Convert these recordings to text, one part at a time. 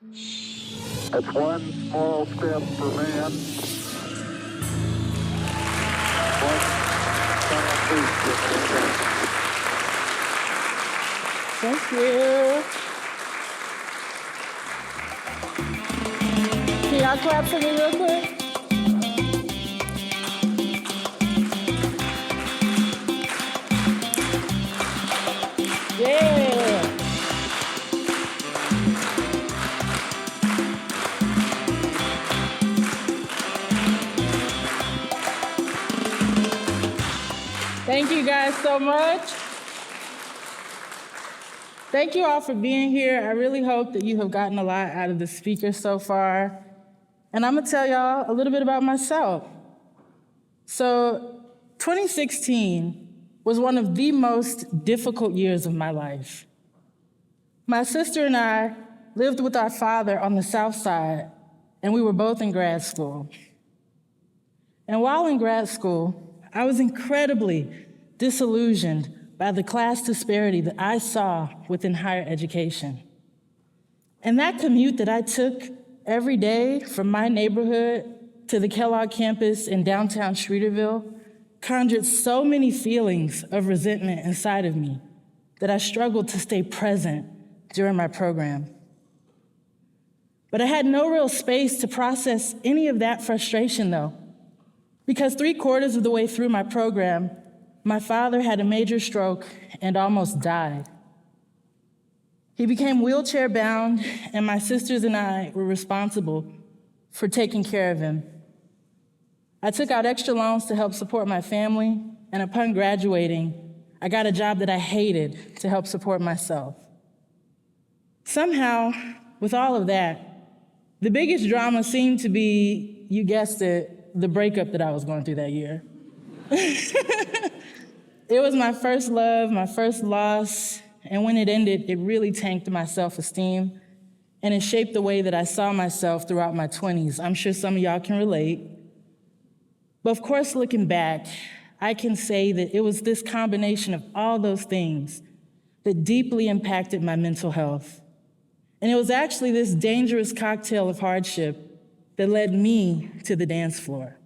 That's one small step for man, one giant leap for mankind. Thank you. Can y'all clap for me real quick? Yeah. Thank you guys so much. Thank you all for being here. I really hope that you have gotten a lot out of the speakers so far. And I'm gonna tell y'all a little bit about myself. So 2016 was one of the most difficult years of my life. My sister and I lived with our father on the South Side, and we were both in grad school. And while in grad school, I was incredibly disillusioned by the class disparity that I saw within higher education. And that commute that I took every day from my neighborhood to the Kellogg campus in downtown Streeterville conjured so many feelings of resentment inside of me that I struggled to stay present during my program. But I had no real space to process any of that frustration, though, because 3/4 of the way through my program, my father had a major stroke and almost died. He became wheelchair-bound, and my sisters and I were responsible for taking care of him. I took out extra loans to help support my family, and upon graduating, I got a job that I hated to help support myself. Somehow, with all of that, the biggest drama seemed to be, you guessed it, the breakup that I was going through that year. It was my first love, my first loss, and when it ended, it really tanked my self-esteem, and it shaped the way that I saw myself throughout my 20s. I'm sure some of y'all can relate. But of course, looking back, I can say that it was this combination of all those things that deeply impacted my mental health. And it was actually this dangerous cocktail of hardship that led me to the dance floor.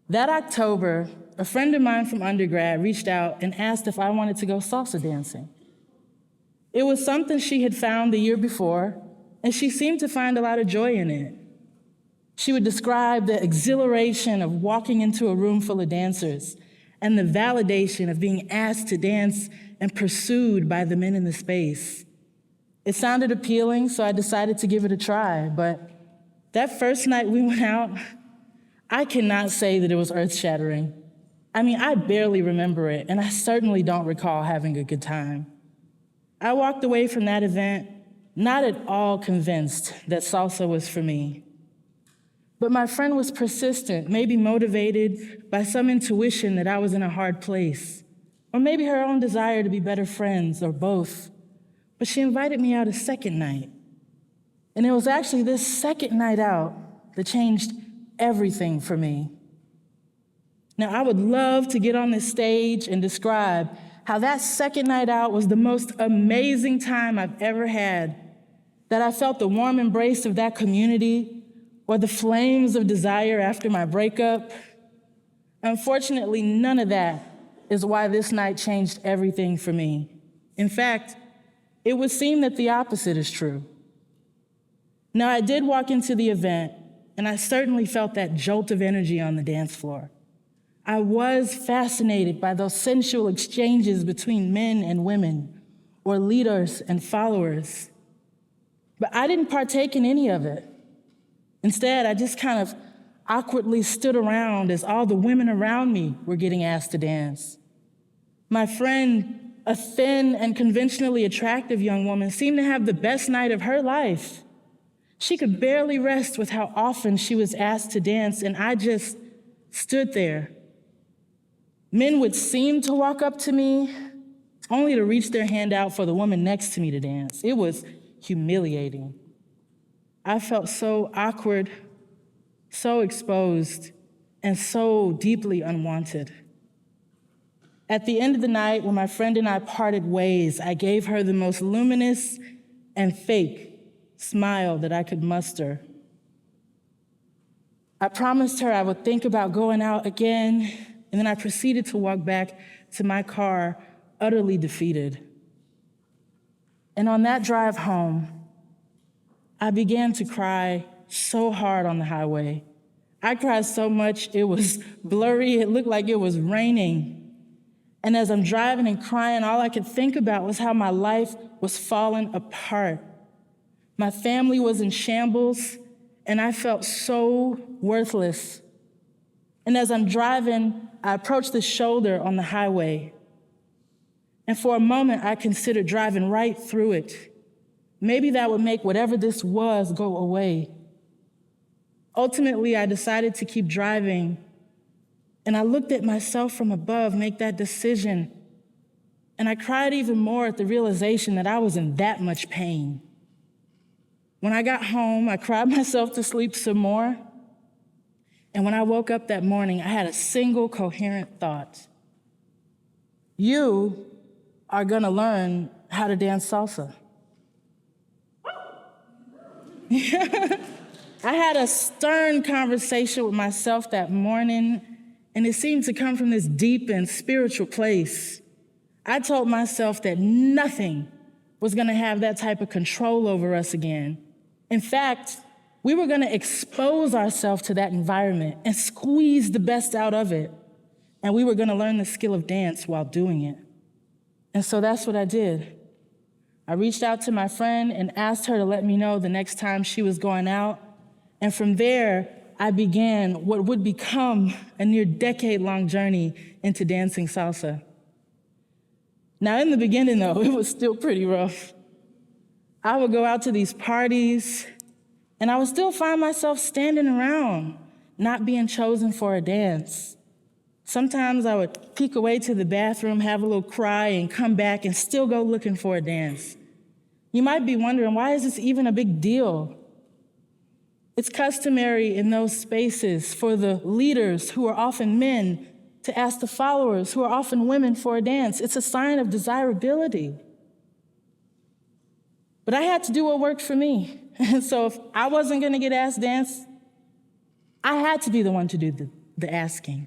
That October, a friend of mine from undergrad reached out and asked if I wanted to go salsa dancing. It was something she had found the year before, and she seemed to find a lot of joy in it. She would describe the exhilaration of walking into a room full of dancers and the validation of being asked to dance and pursued by the men in the space. It sounded appealing, so I decided to give it a try, but that first night we went out, I cannot say that it was earth-shattering. I mean, I barely remember it, and I certainly don't recall having a good time. I walked away from that event not at all convinced that salsa was for me. But my friend was persistent, maybe motivated by some intuition that I was in a hard place, or maybe her own desire to be better friends, or both. But she invited me out a second night. And it was actually this second night out that changed everything for me. Now, I would love to get on this stage and describe how that second night out was the most amazing time I've ever had, that I felt the warm embrace of that community or the flames of desire after my breakup. Unfortunately, none of that is why this night changed everything for me. In fact, it would seem that the opposite is true. Now, I did walk into the event, and I certainly felt that jolt of energy on the dance floor. I was fascinated by those sensual exchanges between men and women, or leaders and followers. But I didn't partake in any of it. Instead, I just kind of awkwardly stood around as all the women around me were getting asked to dance. My friend, a thin and conventionally attractive young woman, seemed to have the best night of her life. She could barely rest with how often she was asked to dance, and I just stood there. Men would seem to walk up to me, only to reach their hand out for the woman next to me to dance. It was humiliating. I felt so awkward, so exposed, and so deeply unwanted. At the end of the night, when my friend and I parted ways, I gave her the most luminous and fake smile that I could muster. I promised her I would think about going out again, and then I proceeded to walk back to my car, utterly defeated. And on that drive home, I began to cry so hard on the highway. I cried so much it was blurry, it looked like it was raining. And as I'm driving and crying, all I could think about was how my life was falling apart. My family was in shambles, and I felt so worthless. And as I'm driving, I approached the shoulder on the highway. And for a moment, I considered driving right through it. Maybe that would make whatever this was go away. Ultimately, I decided to keep driving, and I looked at myself from above make that decision, and I cried even more at the realization that I was in that much pain. When I got home, I cried myself to sleep some more, and when I woke up that morning, I had a single coherent thought. You are gonna learn how to dance salsa. I had a stern conversation with myself that morning, and it seemed to come from this deep and spiritual place. I told myself that nothing was gonna have that type of control over us again. In fact, we were gonna expose ourselves to that environment and squeeze the best out of it, and we were gonna learn the skill of dance while doing it. And so that's what I did. I reached out to my friend and asked her to let me know the next time she was going out. And from there, I began what would become a near decade-long journey into dancing salsa. Now, in the beginning, though, it was still pretty rough. I would go out to these parties, and I would still find myself standing around, not being chosen for a dance. Sometimes I would peek away to the bathroom, have a little cry, and come back and still go looking for a dance. You might be wondering, why is this even a big deal? It's customary in those spaces for the leaders, who are often men, to ask the followers, who are often women, for a dance. It's a sign of desirability. But I had to do what worked for me. And so if I wasn't gonna get asked to dance, I had to be the one to do the asking.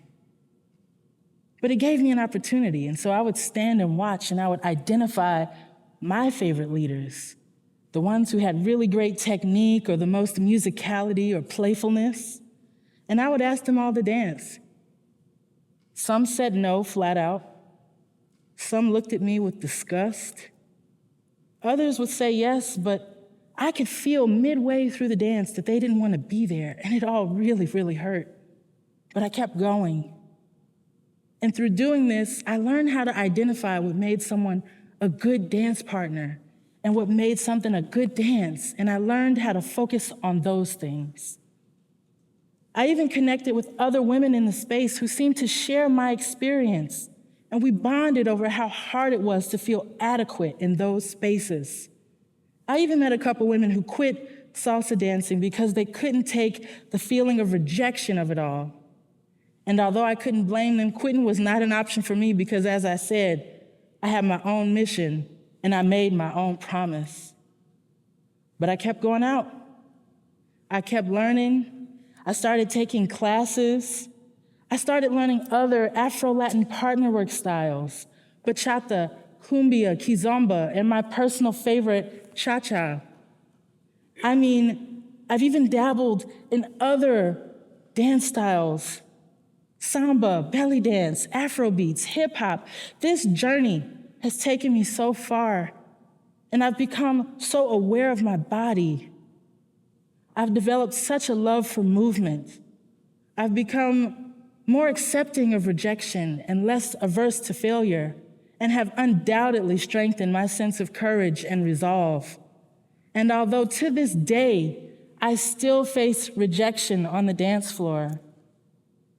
But it gave me an opportunity, and so I would stand and watch, and I would identify my favorite leaders, the ones who had really great technique or the most musicality or playfulness, and I would ask them all to dance. Some said no flat out. Some looked at me with disgust. Others would say yes, but I could feel midway through the dance that they didn't want to be there, and it all really, really hurt. But I kept going. And through doing this, I learned how to identify what made someone a good dance partner and what made something a good dance, and I learned how to focus on those things. I even connected with other women in the space who seemed to share my experience, and we bonded over how hard it was to feel adequate in those spaces. I even met a couple women who quit salsa dancing because they couldn't take the feeling of rejection of it all. And although I couldn't blame them, quitting was not an option for me because, as I said, I had my own mission and I made my own promise. But I kept going out. I kept learning. I started taking classes. I started learning other Afro-Latin partner work styles, bachata, cumbia, kizomba, and my personal favorite, cha-cha. I mean, I've even dabbled in other dance styles, samba, belly dance, Afro beats, hip hop. This journey has taken me so far, and I've become so aware of my body. I've developed such a love for movement. I've become more accepting of rejection and less averse to failure, and have undoubtedly strengthened my sense of courage and resolve. And although to this day, I still face rejection on the dance floor,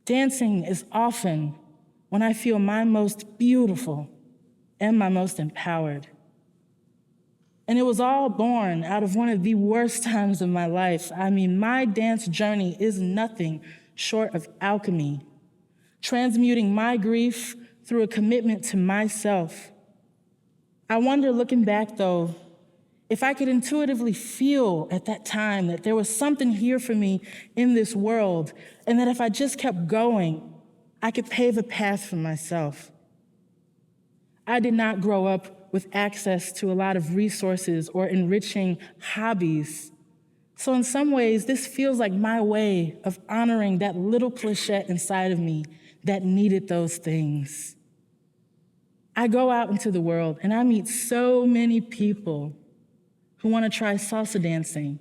dancing is often when I feel my most beautiful and my most empowered. And it was all born out of one of the worst times of my life. I mean, my dance journey is nothing short of alchemy, transmuting my grief through a commitment to myself. I wonder, looking back though, if I could intuitively feel at that time that there was something here for me in this world, and that if I just kept going, I could pave a path for myself. I did not grow up with access to a lot of resources or enriching hobbies. So in some ways, this feels like my way of honoring that little Pleshette inside of me that needed those things. I go out into the world and I meet so many people who want to try salsa dancing,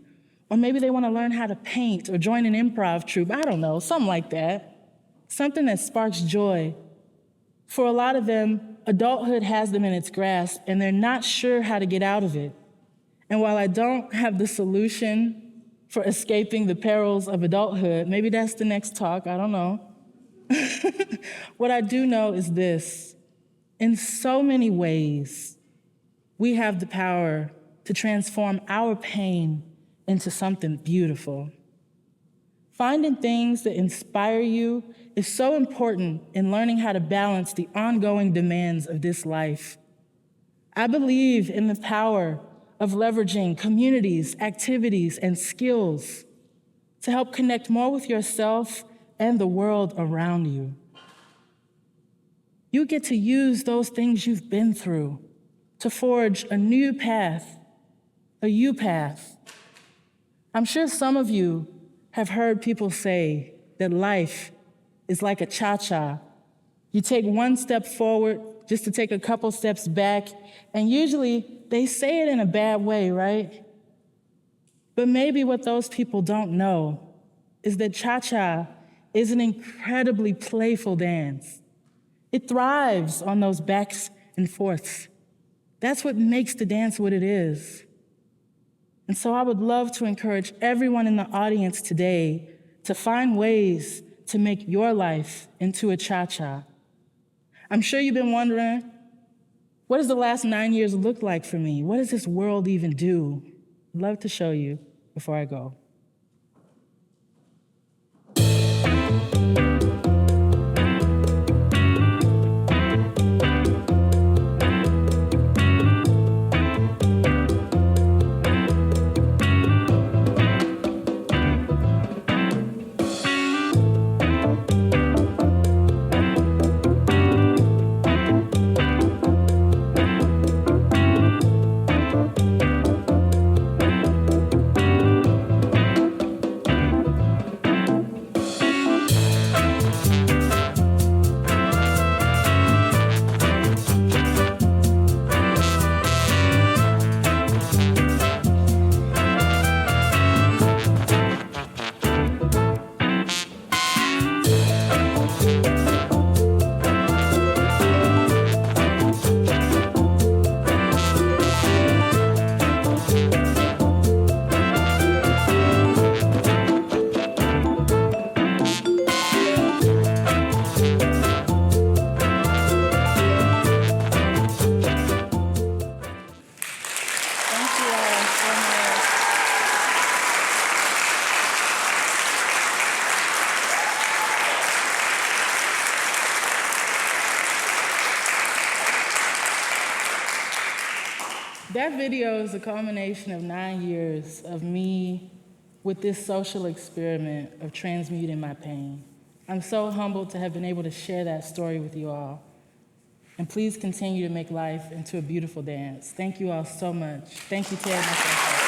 or maybe they want to learn how to paint or join an improv troupe, I don't know, something like that. Something that sparks joy. For a lot of them, adulthood has them in its grasp and they're not sure how to get out of it. And while I don't have the solution for escaping the perils of adulthood, maybe that's the next talk, I don't know. What I do know is this: in so many ways, we have the power to transform our pain into something beautiful. Finding things that inspire you is so important in learning how to balance the ongoing demands of this life. I believe in the power of leveraging communities, activities, and skills to help connect more with yourself and the world around you. You get to use those things you've been through to forge a new path, a you path. I'm sure some of you have heard people say that life is like a cha-cha. You take one step forward just to take a couple steps back, and usually they say it in a bad way, right? But maybe what those people don't know is that cha-cha is an incredibly playful dance. It thrives on those backs and forths. That's what makes the dance what it is. And so I would love to encourage everyone in the audience today to find ways to make your life into a cha-cha. I'm sure you've been wondering, what does the last 9 years look like for me? What does this world even do? I'd love to show you before I go. That video is a culmination of 9 years of me with this social experiment of transmuting my pain. I'm so humbled to have been able to share that story with you all. And please continue to make life into a beautiful dance. Thank you all so much. Thank you, TEDxNorthwestern.